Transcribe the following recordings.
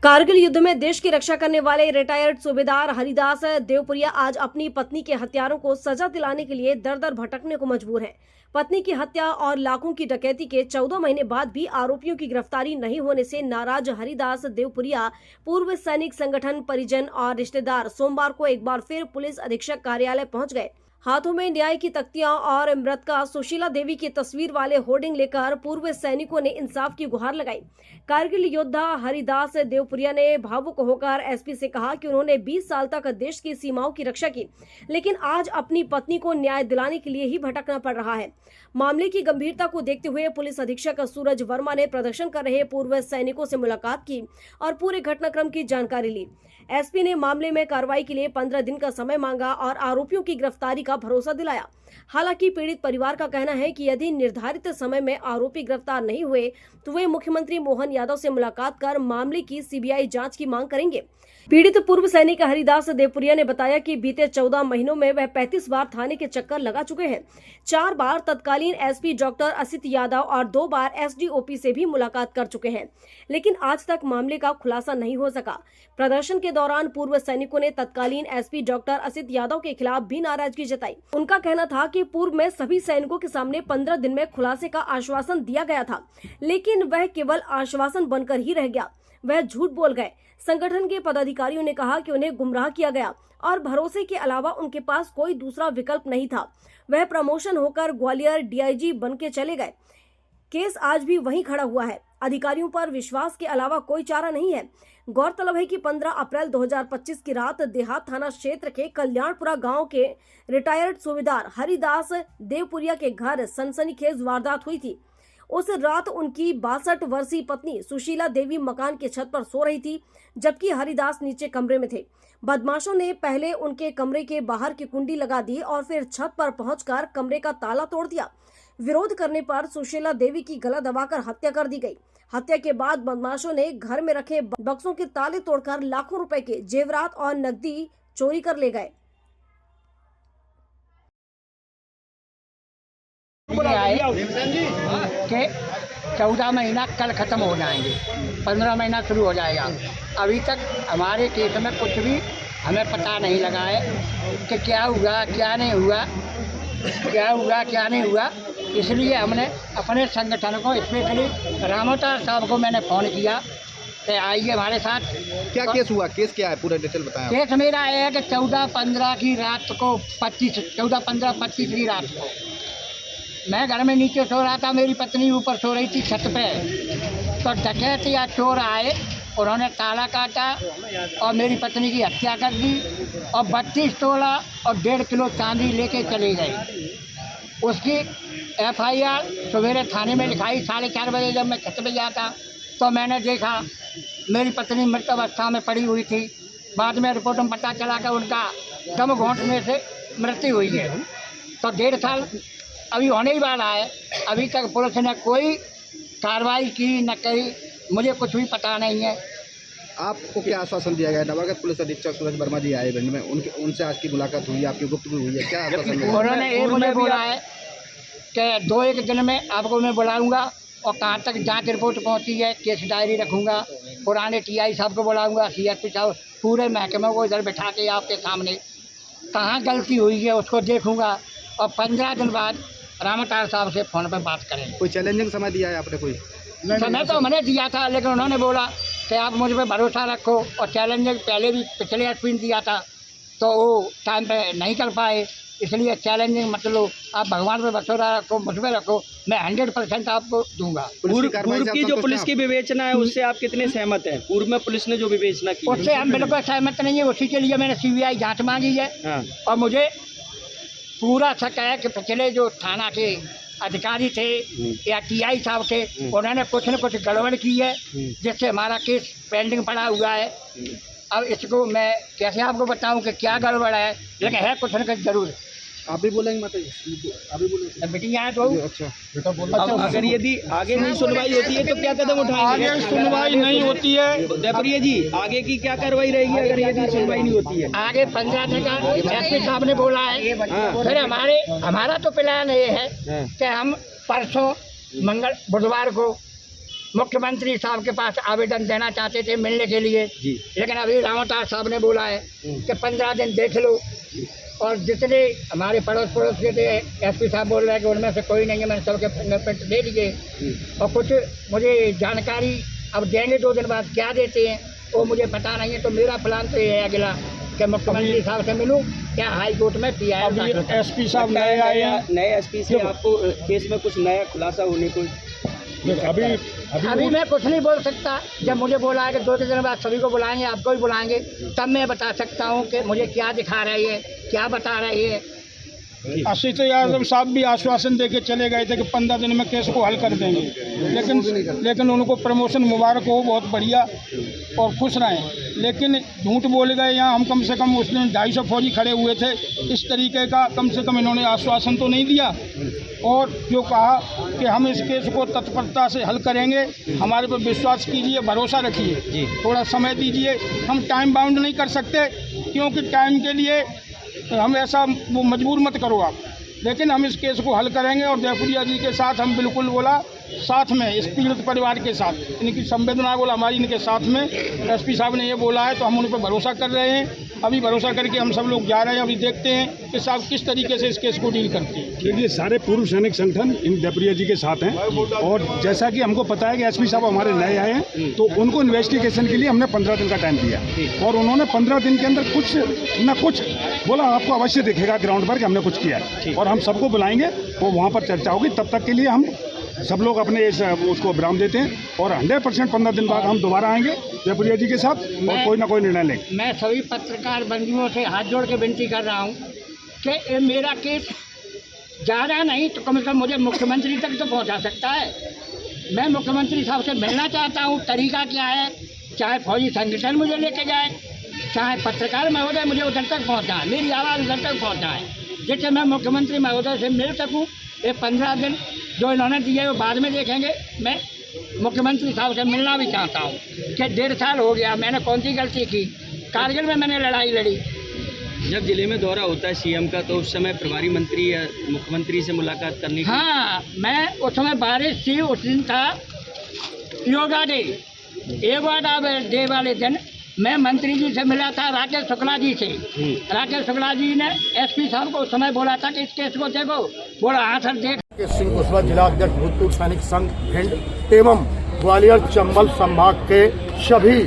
कारगिल युद्ध में देश की रक्षा करने वाले रिटायर्ड सूबेदार हरिदास देवपुरिया आज अपनी पत्नी के हत्यारों को सजा दिलाने के लिए दर दर भटकने को मजबूर हैं। पत्नी की हत्या और लाखों की डकैती के 14 महीने बाद भी आरोपियों की गिरफ्तारी नहीं होने से नाराज हरिदास देवपुरिया पूर्व सैनिक संगठन, परिजन और रिश्तेदार सोमवार को एक बार फिर पुलिस अधीक्षक कार्यालय पहुंच गए। हाथों में न्याय की तख्तियां और मृतका सुशीला देवी की तस्वीर वाले होर्डिंग लेकर पूर्व सैनिकों ने इंसाफ की गुहार लगाई। कारगिल योद्धा हरिदास देवपुरिया ने भावुक होकर एसपी से कहा कि उन्होंने 20 साल तक देश की सीमाओं की रक्षा की, लेकिन आज अपनी पत्नी को न्याय दिलाने के लिए ही भटकना पड़ रहा है। मामले की गंभीरता को देखते हुए पुलिस अधीक्षक सूरज वर्मा ने प्रदर्शन कर रहे पूर्व सैनिकों से मुलाकात की और पूरे घटनाक्रम की जानकारी ली। एसपी ने मामले में कार्रवाई के लिए 15 दिन का समय मांगा और आरोपियों की गिरफ्तारी का भरोसा दिलाया। हालांकि पीड़ित परिवार का कहना है कि यदि निर्धारित समय में आरोपी गिरफ्तार नहीं हुए तो वे मुख्यमंत्री मोहन यादव से मुलाकात कर मामले की सीबीआई जांच की मांग करेंगे। पीड़ित पूर्व सैनिक हरिदास देवपुरिया ने बताया कि बीते 14 महीनों में वह 35 बार थाने के चक्कर लगा चुके हैं। 4 बार तत्कालीन एसपी डॉक्टर असित यादव और 2 बार एसडीओपी से भी मुलाकात कर चुके हैं, लेकिन आज तक मामले का खुलासा नहीं हो सका। प्रदर्शन के दौरान पूर्व सैनिकों ने तत्कालीन एसपी डॉक्टर असित यादव के खिलाफ भी नाराजगी जताई। उनका कहना था कि पूर्व में सभी सैनिकों के सामने 15 दिन में खुलासे का आश्वासन दिया गया था, लेकिन वह केवल आश्वासन बनकर ही रह गया। वह झूठ बोल गए। संगठन के पदाधिकारियों ने कहा कि उन्हें गुमराह किया गया और भरोसे के अलावा उनके पास कोई दूसरा विकल्प नहीं था। वह प्रमोशन होकर ग्वालियर डीआईजी बन के चले गए। केस आज भी वहीं खड़ा हुआ है। अधिकारियों पर विश्वास के अलावा कोई चारा नहीं है। गौरतलब है कि 15 अप्रैल 2025 की रात देहात थाना क्षेत्र के कल्याणपुरा गांव के रिटायर्ड सूबेदार हरिदास देवपुरिया के घर सनसनीखेज वारदात हुई थी। उस रात उनकी 62 वर्षीय पत्नी सुशीला देवी मकान के छत पर सो रही थी, जबकि हरिदास नीचे कमरे में थे। बदमाशों ने पहले उनके कमरे के बाहर की कुंडी लगा दी और फिर छत पर पहुंचकर कमरे का ताला तोड़ दिया। विरोध करने पर सुशीला देवी की गला दबाकर हत्या कर दी गई। हत्या के बाद बदमाशों ने घर में रखे बक्सों के ताले तोड़कर लाखों रुपए के जेवरात और नकदी चोरी कर ले गए। कि 14 महीना कल ख़त्म हो जाएंगे, 15 महीना शुरू हो जाएगा। अभी तक हमारे केस में कुछ भी हमें पता नहीं लगा है कि क्या हुआ क्या नहीं हुआ, क्या हुआ क्या नहीं हुआ। इसलिए हमने अपने संगठन को, स्पेशली रामोतार साहब को मैंने फ़ोन किया कि आइए हमारे साथ। क्या केस हुआ? केस क्या है? पूरा डिटेल बताएं। केस मेरा है कि 14-15 की रात को 14-15-25 की रात को मैं घर में नीचे सो रहा था, मेरी पत्नी ऊपर सो रही थी छत पे। तो डकैत या चोर आए, उन्होंने ताला काटा और मेरी पत्नी की हत्या कर दी और 32 तोला और 1.5 किलो चांदी लेके चले गए। उसकी एफआईआर सवेरे थाने में लिखाई। 4:30 बजे जब मैं छत पे गया था तो मैंने देखा मेरी पत्नी मृत अवस्था में पड़ी हुई थी। बाद में रिपोर्ट में पता चला कि उनका दम घोंटने से मृत्यु हुई है। तो 1.5 साल अभी होने ही वाला है, अभी तक पुलिस ने कोई कार्रवाई की न करी। मुझे कुछ भी पता नहीं है। आपको क्या आश्वासन दिया गया? नवागत पुलिस अधीक्षक सूरज वर्मा जी आए भिंड में, उनसे आज की मुलाकात हुई, आपकी गुफ्तगू हुई है, क्या आश्वासन दिया? उन्होंने ये मुझे बोला है कि 2-1 दिन में आपको मैं बुलाऊंगा और कहाँ तक जांच रिपोर्ट पहुँची है, केस डायरी रखूँगा, पुराने टीआई साहब को बुलाऊँगा, सीएसपी साहब, पूरे महकमे को इधर बैठा के आपके सामने कहाँ गलती हुई है उसको देखूँगा और 15 दिन बाद रामोतार साहब से फ़ोन पर बात करेंगे। कोई चैलेंजिंग समय दिया है आपने? कोई समय तो मैंने दिया था, लेकिन उन्होंने बोला कि आप मुझ पर भरोसा रखो, और चैलेंजिंग पहले भी पिछले एसपी ने दिया था तो वो टाइम पे नहीं कर पाए। इसलिए चैलेंजिंग मतलब आप भगवान पे भरोसा रखो, मुझ पर रखो, मैं 100% आपको दूंगा। पूर्व की जो पुलिस की विवेचना है उससे आप कितने सहमत हैं? पूर्व में पुलिस ने जो विवेचना की उससे हम बिल्कुल सहमत नहीं है। उसी के लिए मैंने सीबीआई जांच मांगी है। और मुझे पूरा शक है कि पिछले जो थाना के अधिकारी थे या टीआई साहब थे, उन्होंने कुछ न कुछ गड़बड़ की है, जिससे हमारा केस पेंडिंग पड़ा हुआ है। अब इसको मैं कैसे आपको बताऊं कि क्या गड़बड़ है, लेकिन है कुछ न कुछ जरूर। आप भी बोलेंगे माता जी? आप भी बोलेंगे? बेटी यहाँ तो अच्छा बेटा बोलना। अगर यदि आगे नहीं सुनवाई होती है तो क्या कदम उठाएंगे? आगे सुनवाई नहीं होती है देवपुरिया जी, आगे की क्या कार्रवाई रहेगी अगर यदि सुनवाई नहीं होती है? आगे 15 दिन का एसपी साहब ने बोला है। फिर हमारा तो प्लान ये है कि हम परसों बुधवार को मुख्यमंत्री साहब के पास आवेदन देना चाहते थे मिलने के लिए जी। लेकिन अभी रावतार साहब ने बोला है कि 15 दिन देख लो, और जितने हमारे पड़ोस के थे एसपी साहब बोल रहे हैं कि उनमें से कोई नहीं है, मैंने सबके फिंगरप्रिंट दे दिए। और कुछ मुझे जानकारी अब देंगे 2 दिन बाद, क्या देते हैं वो मुझे पता नहीं है। तो मेरा प्लान तो ये है अगला कि मुख्यमंत्री साहब से मिलूं, क्या हाई कोर्ट में अभी PI एसपी साहब नए आए हैं। नए एसपी से आपको केस में कुछ नया खुलासा होने को अभी मैं कुछ नहीं बोल सकता। जब मुझे बोला है कि 2-3 दिन बाद सभी को बुलाएंगे, आपको भी बुलाएंगे, तब मैं बता सकता हूँ कि मुझे क्या दिखा रही है, क्या बता रही है। आशीष यादव साहब भी आश्वासन देके चले गए थे कि 15 दिन में केस को हल कर देंगे, लेकिन उनको प्रमोशन मुबारक हो, बहुत बढ़िया और खुश रहें। लेकिन झूठ बोल गए। यहाँ हम कम से कम उस दिन 250 फौजी खड़े हुए थे, इस तरीके का कम से कम इन्होंने आश्वासन तो नहीं दिया। और जो कहा कि हम इस केस को तत्परता से हल करेंगे, हमारे पर विश्वास कीजिए, भरोसा रखिए, थोड़ा समय दीजिए। हम टाइम बाउंड नहीं कर सकते, क्योंकि टाइम के लिए हम ऐसा वो मजबूर मत करो आप, लेकिन हम इस केस को हल करेंगे। और देवपुरिया जी के साथ हम बिल्कुल बोला साथ में, इस पीड़ित परिवार के साथ, इनकी संवेदना बोला हमारी इनके साथ में। एसपी साहब ने ये बोला है तो हम उन पर भरोसा कर रहे हैं। अभी भरोसा करके हम सब लोग जा रहे हैं। अभी देखते हैं कि साहब किस तरीके से इस केस को डील करते हैं। देखिए, सारे पूर्व सैनिक संगठन इन देवपुरिया जी के साथ हैं, और जैसा कि हमको पता है कि एसपी साहब हमारे नए आए हैं, तो उनको इन्वेस्टिगेशन के लिए हमने 15 दिन का टाइम दिया, और उन्होंने 15 दिन के अंदर कुछ न कुछ बोला, आपको अवश्य दिखेगा ग्राउंड पर कि हमने कुछ किया है, और हम सबको बुलाएंगे, वो वहाँ पर चर्चा होगी। तब तक के लिए हम सब लोग अपने इस उसको विराम देते हैं, और 100% 15 दिन बाद हम दोबारा आएंगे देवपुरिया जी के साथ, और कोई ना कोई निर्णय लेंगे। मैं सभी पत्रकार बंधुओं से हाथ जोड़ के विनती कर रहा हूँ कि मेरा केस ज़्यादा नहीं तो कम से कम मुझे मुख्यमंत्री तक तो पहुँचा सकता है। मैं मुख्यमंत्री साहब से मिलना चाहता हूँ। तरीका क्या है, चाहे फौजी संगठन मुझे लेके जाए, चाहे पत्रकार महोदय मुझे उधर तक पहुँचाएं, मेरी आवाज़ उधर तक पहुँचाएं, जिससे मैं मुख्यमंत्री महोदय से मिल सकूँ। ये 15 दिन जो इन्होंने दिए वो बाद में देखेंगे। मैं मुख्यमंत्री साहब से मिलना भी चाहता हूँ कि 1.5 साल हो गया, मैंने कौन सी गलती की। कारगिल में मैंने लड़ाई लड़ी। जब जिले में दौरा होता है सीएम का, तो उस समय प्रभारी मंत्री या मुख्यमंत्री से मुलाकात करने की? हाँ, मैं उस समय बारिश थी, उस दिन था योगा डे। योगा डे वाले दिन मैं मंत्री जी से मिला था, राकेश शुक्ला जी से। राकेश शुक्ला जी ने एसपी साहब को उस समय बोला था कि इस केस को देखो। बोला हाँ सर देख। सिंह कुशवाहा जिला अध्यक्ष भूतपूर्व सैनिक संघ भिंड एवं ग्वालियर चंबल संभाग के सभी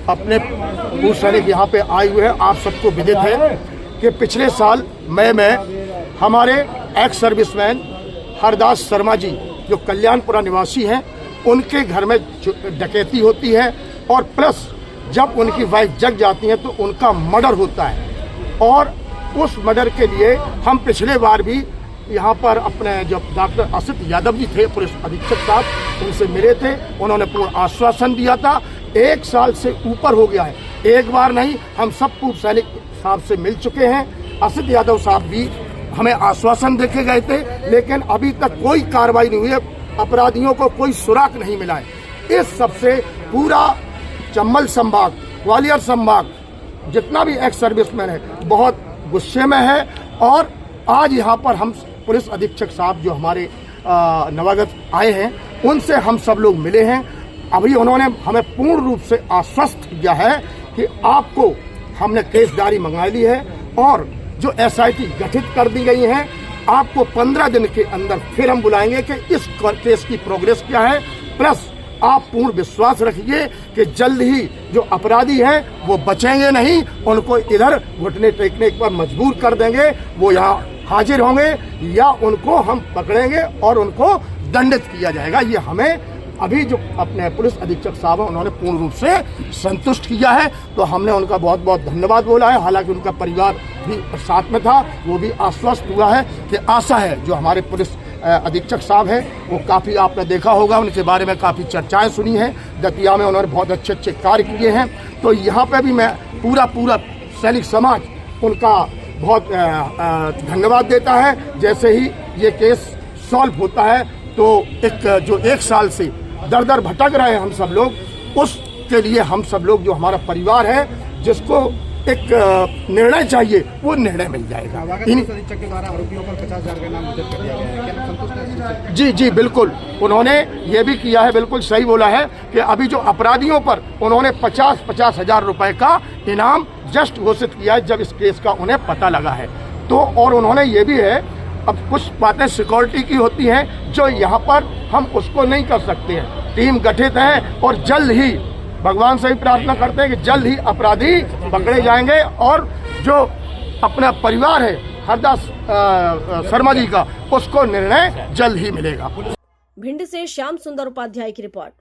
अपने पूर्व सैनिक यहाँ पे आए हुए हैं। आप सबको विदित है कि पिछले साल मई में हमारे एक्स सर्विसमैन हरदास शर्मा जी, जो कल्याणपुरा निवासी हैं, उनके घर में डकैती होती है, और प्लस जब उनकी वाइफ जग जाती है तो उनका मर्डर होता है। और उस मर्डर के लिए हम पिछले बार भी यहाँ पर अपने जो डॉक्टर असित यादव जी थे, पुलिस अधीक्षक साहब, उनसे मिले थे। उन्होंने पूर्ण आश्वासन दिया था। 1 साल से ऊपर हो गया है, एक बार नहीं, हम सब पूर्व सैनिक साहब से मिल चुके हैं। असित यादव साहब भी हमें आश्वासन देके गए थे, लेकिन अभी तक कोई कार्रवाई नहीं हुई है, अपराधियों को कोई सुराग नहीं मिला है। इस सबसे पूरा चंबल संभाग, ग्वालियर संभाग, जितना भी एक्स सर्विसमैन है, बहुत गुस्से में है। और आज यहाँ पर हम पुलिस अधीक्षक साहब जो हमारे नवागत आए हैं, उनसे हम सब लोग मिले हैं। अभी उन्होंने हमें पूर्ण रूप से आश्वस्त किया है कि आपको हमने केस डायरी मंगा ली है, और जो SIT गठित कर दी गई है, आपको 15 दिन के अंदर फिर हम बुलाएंगे कि इस केस की प्रोग्रेस क्या है। प्लस आप पूर्ण विश्वास रखिए कि जल्द ही जो अपराधी हैं वो बचेंगे नहीं, उनको इधर घुटने टेकने पर मजबूर कर देंगे। वो यहाँ हाजिर होंगे या उनको हम पकड़ेंगे और उनको दंडित किया जाएगा। ये हमें अभी जो अपने पुलिस अधीक्षक साहब हैं, उन्होंने पूर्ण रूप से संतुष्ट किया है, तो हमने उनका बहुत बहुत धन्यवाद बोला है। हालांकि उनका परिवार भी साथ में था, वो भी आश्वस्त हुआ है कि आशा है जो हमारे पुलिस अधीक्षक साहब हैं, वो काफ़ी आपने देखा होगा, उनके बारे में काफ़ी चर्चाएं सुनी हैं। दतिया में उन्होंने बहुत अच्छे अच्छे कार्य किए हैं। तो यहाँ पे भी मैं पूरा सैनिक समाज उनका बहुत धन्यवाद देता है। जैसे ही ये केस सॉल्व होता है तो जो 1 साल से दर भटक रहे हैं हम सब लोग, उसके लिए हम सब लोग, जो हमारा परिवार है, जिसको एक निर्णय चाहिए, वो निर्णय मिल जाएगा। पुलिस अधीक्षक के द्वारा आरोपियों पर 50,000 का इनाम घोषित कर दिया गया है, क्या संतुष्ट हैं इस चीज़ से? जी जी बिल्कुल, उन्होंने ये भी किया है, बिल्कुल सही बोला है कि अभी जो अपराधियों पर उन्होंने 50-50 हजार रुपए का इनाम जस्ट घोषित किया है जब इस केस का उन्हें पता लगा है। तो और उन्होंने ये भी है, अब कुछ बातें सिक्योरिटी की होती हैं जो यहाँ पर हम उसको नहीं कर सकते हैं। टीम गठित है और जल्द ही भगवान से भी प्रार्थना करते हैं कि जल्द ही अपराधी पकड़े जाएंगे और जो अपना परिवार है हरदास शर्मा जी का, उसको निर्णय जल्द ही मिलेगा। भिंड से श्याम सुंदर उपाध्याय की रिपोर्ट।